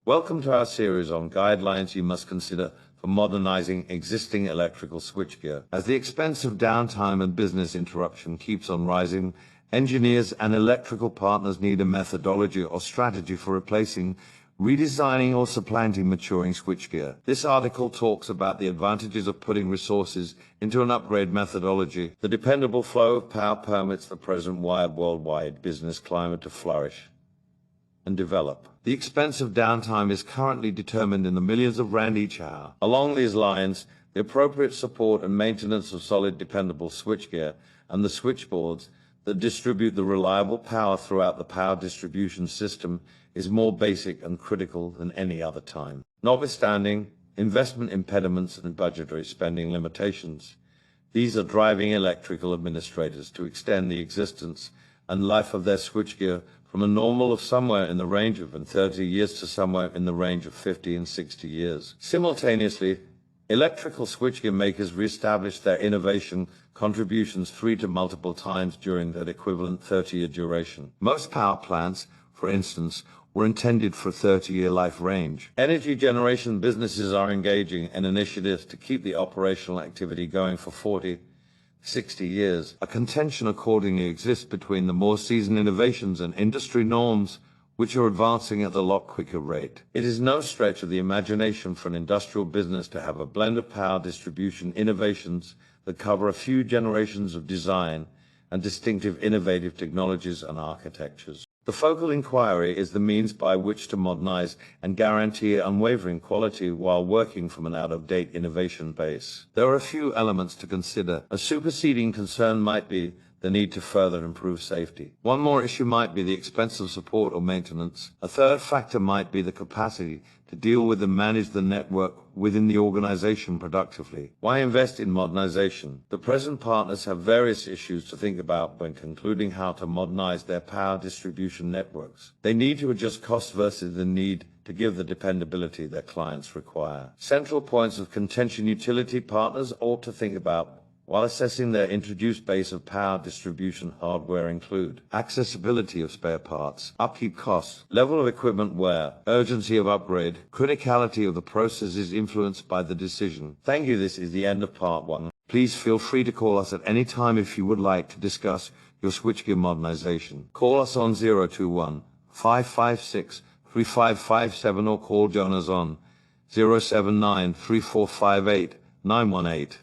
Welcome to our series on guidelines you must consider for modernizing existing electrical switchgear. As the expense of downtime and business interruption keeps on rising, engineers and electrical partners need a methodology or strategy for replacing, redesigning or supplanting maturing switchgear. This article talks about the advantages of putting resources into an upgrade methodology. The dependable flow of power permits the present wired worldwide business climate to flourish and develop. The expense of downtime is currently determined in the millions of rand each hour. Along these lines, the appropriate support and maintenance of solid dependable switchgear and the switchboards that distribute the reliable power throughout the power distribution system is more basic and critical than any other time. Notwithstanding investment impediments and budgetary spending limitations, these are driving electrical administrators to extend the existence and life of their switchgear from a normal of somewhere in the range of 30 years to somewhere in the range of 50 and 60 years. Simultaneously, electrical switchgear makers reestablish their innovation contributions 3 to multiple times during that equivalent 30-year duration. Most power plants, for instance, were intended for a 30-year life range. Energy generation businesses are engaging in initiatives to keep the operational activity going for 40, 60 years. A contention accordingly exists between the more seasoned innovations and industry norms, which are advancing at a lot quicker rate. It is no stretch of the imagination for an industrial business to have a blend of power distribution innovations that cover a few generations of design and distinctive innovative technologies and architectures. The focal inquiry is the means by which to modernize and guarantee unwavering quality while working from an out-of-date innovation base. There are a few elements to consider. A superseding concern might be the need to further improve safety. One more issue might be the expense of support or maintenance. A third factor might be the capacity to deal with and manage the network within the organization productively. Why invest in modernization? The present partners have various issues to think about when concluding how to modernize their power distribution networks. They need to adjust cost versus the need to give the dependability their clients require. Central points of contention utility partners ought to think about while assessing their introduced base of power distribution hardware include accessibility of spare parts, upkeep costs, level of equipment wear, urgency of upgrade, criticality of the process is influenced by the decision. Thank you. This is the end of part 1. Please feel free to call us at any time if you would like to discuss your switchgear modernization. Call us on 021 556 3557 or call Jonas on 079 3458 918.